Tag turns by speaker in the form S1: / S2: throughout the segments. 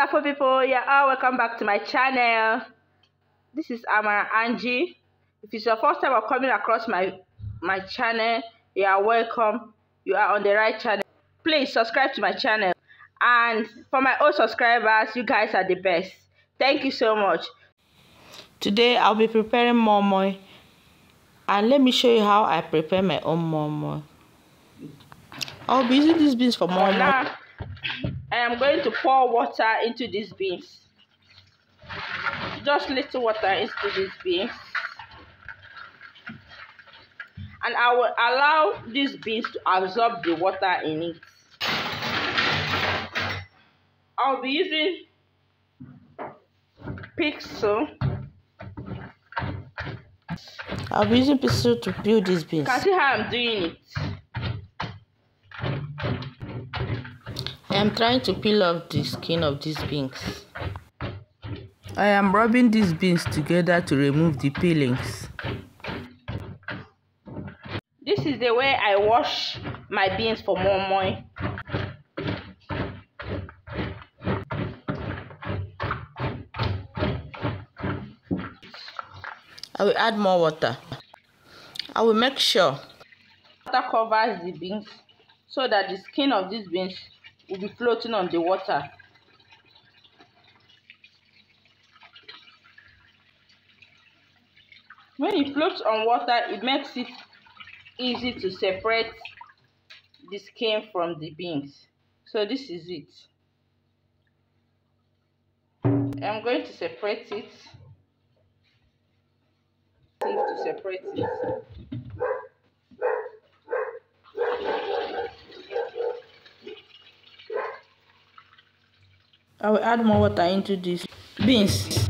S1: wonderful people, you're all welcome back to my channel. This is Angie. If it's your first time of coming across my channel, you are welcome. You are on the right channel. Please subscribe to my channel, and for my old subscribers, you guys are the best. Thank you so much. Today I'll be preparing moi-moi, and let me show you how I prepare my own moi-moi. I'll be using these beans for moi-moi. Now I am going to pour water into these beans. Just little water into these beans. And I will allow these beans to absorb the water in it. I'll be using pixel. I'll be using pixel to peel these beans. You can see how I'm doing it. I am trying to peel off the skin of these beans. I am rubbing these beans together to remove the peelings. This is the way I wash my beans for moi-moi. I will add more water. I will make sure water covers the beans so that the skin of these beans will be floating on the water. When it floats on water, it makes it easy to separate the skin from the beans. So this is it. I'm going to separate it. I will add more water into these beans.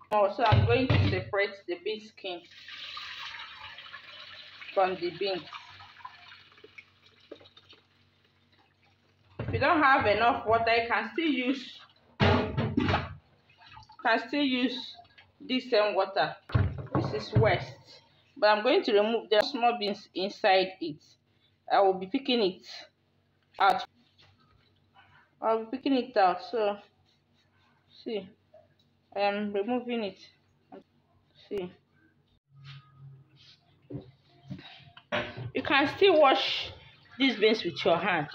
S1: Also, I'm going to separate the bean skin from the beans. If you don't have enough water, you can still use this same water. This is waste, but I'm going to remove the small beans inside it. I will be picking it out. So see, I am removing it. See, you can still wash these beans with your hand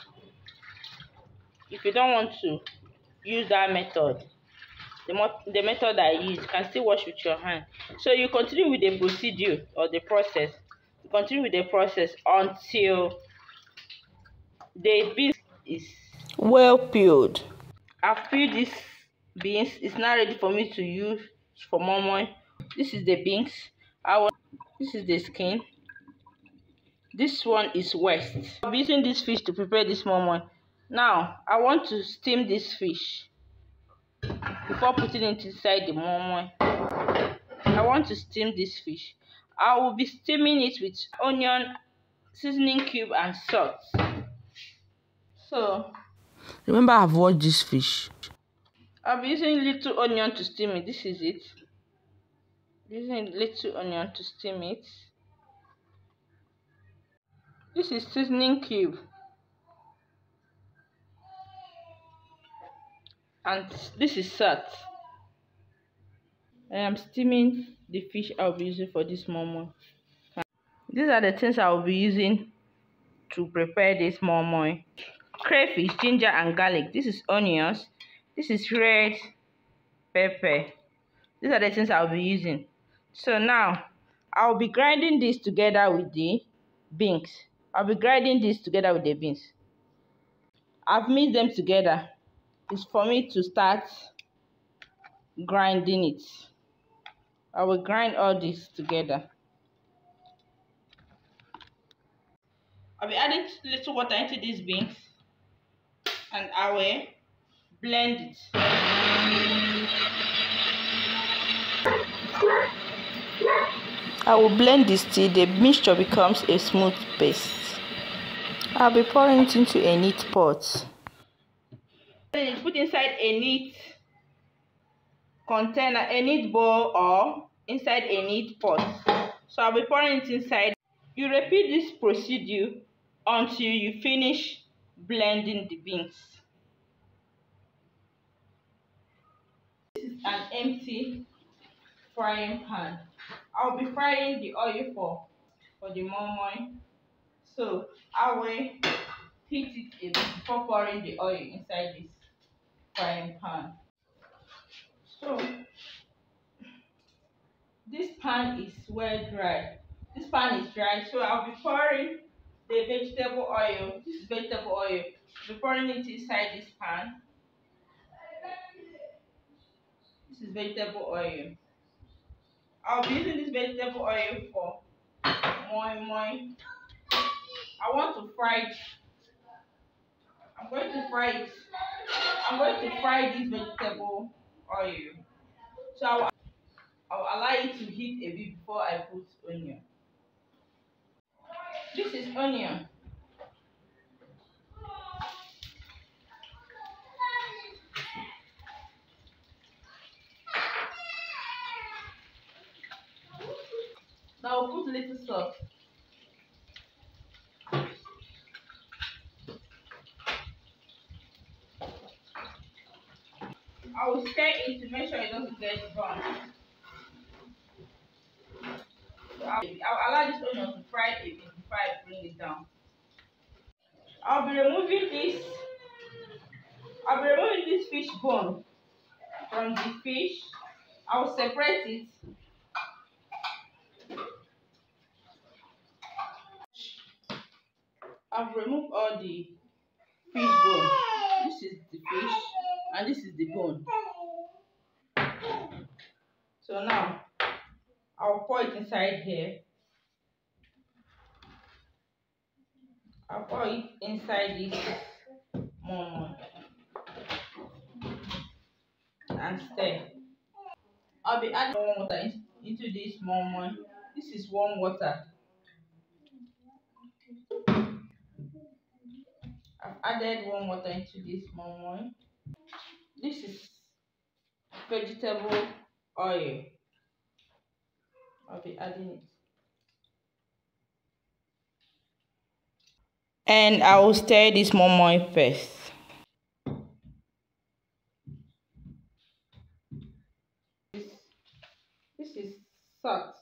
S1: if you don't want to use that method. The method I use, you can still wash with your hand. So you continue with the procedure or the process. You continue with the process until the beans is well peeled. I've peeled these beans. It's now ready for me to use for moi-moi. This is the beans. This is the skin. This one is waste. I'll be using this fish to prepare this moi-moi. Now I want to steam this fish before putting it inside the moi-moi. I want to steam this fish. I will be steaming it with onion, seasoning cube, and salt. So remember, I've washed this fish. I'll be using little onion to steam it. This is it. Using little onion to steam it. This is seasoning cube. And this is salt. I am steaming the fish I'll be using for this moi-moi. These are the things I will be using to prepare this moi-moi. Crayfish, ginger, and garlic. This is onions. This is red pepper. These are the things I'll be using. So now I'll be grinding this together with the beans. I've mixed them together. It's for me to start grinding it. I will grind all this together. I'll be adding little water into these beans, and I will blend it. I will blend this till the mixture becomes a smooth paste. I'll be pouring it into a neat pot. Then it's put inside a neat container, a neat bowl, or inside a neat pot. So I'll be pouring it inside. You repeat this procedure until you finish blending the beans. This is an empty frying pan. I'll be frying the oil for the moi-moi. So I will heat it a bit before pouring the oil inside this frying pan. So this pan is well dry. This pan is dry, so I'll be pouring the vegetable oil. This is vegetable oil. I'll be pouring it inside this pan. This is vegetable oil. I'll be using this vegetable oil for moi-moi. I want to fry it. I'm going to fry it. I'm going to fry this vegetable oil. So I'll allow it to heat a bit before I put onion. This is onion. Now I'll put a little salt. I will stir it to make sure it doesn't get brown. So I'll allow this onion to fry a bit before I bring it down. I'll be removing this fish bone from the fish. I'll separate it. I've removed all the fish bone. This is the fish and this is the bone. So now I'll pour it inside here. I'll pour it inside this moi-moi and stir. I'll be adding warm water into this moi-moi. This is warm water. I've added warm water into this moi-moi. This is vegetable oil. I'll be adding it. And I will stir this moi-moi first. This is salt.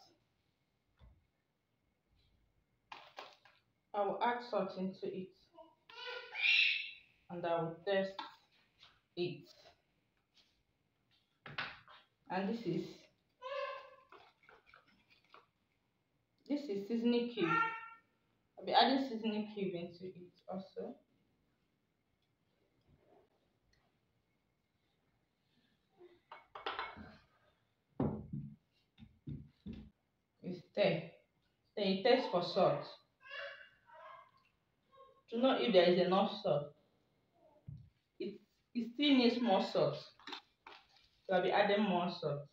S1: I will add salt into it and I will test it. And this is seasoning cube. I'll be adding seasoning cube into it also. You stir. Then you test for salt. To know if there is enough salt. It still needs more salt. So I'll be adding more salt.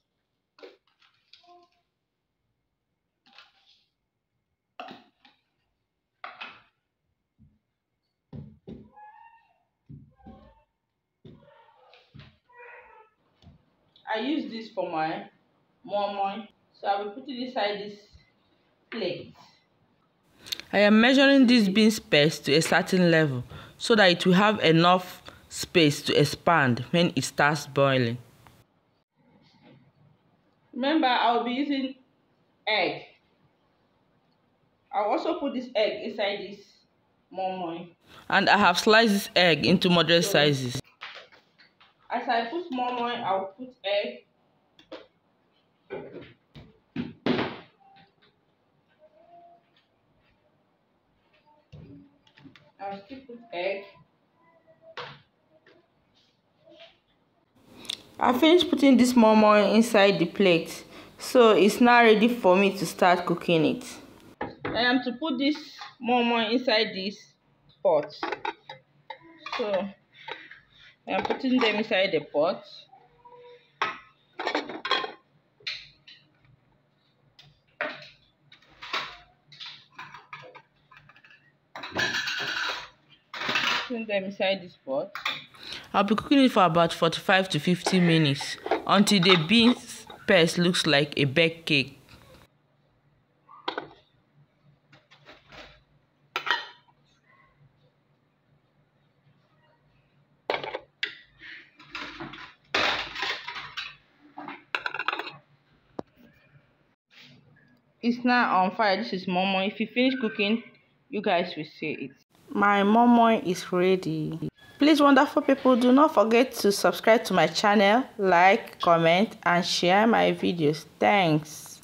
S1: I use this for my moi-moi. So I'll be putting inside this plate. I am measuring this beans paste to a certain level so that it will have enough space to expand when it starts boiling. Remember, I'll be using egg. I'll also put this egg inside this moi-moi. And I have sliced this egg into moderate sizes. As I put moi-moi, I'll put egg. I'll still put egg. I finished putting this moi-moi inside the plate, so it's now ready for me to start cooking it. I am to put this moi-moi inside this pot. So I am putting them inside the pot. putting them inside this pot.
S2: I'll be cooking it for about 45 to 50 minutes until the beans paste looks like a baked cake.
S1: It's now on fire. This is moi-moi. If you finish cooking, you guys will see it. My moi-moi is ready. Please, wonderful people, do not forget to subscribe to my channel, like, comment, and share my videos. Thanks.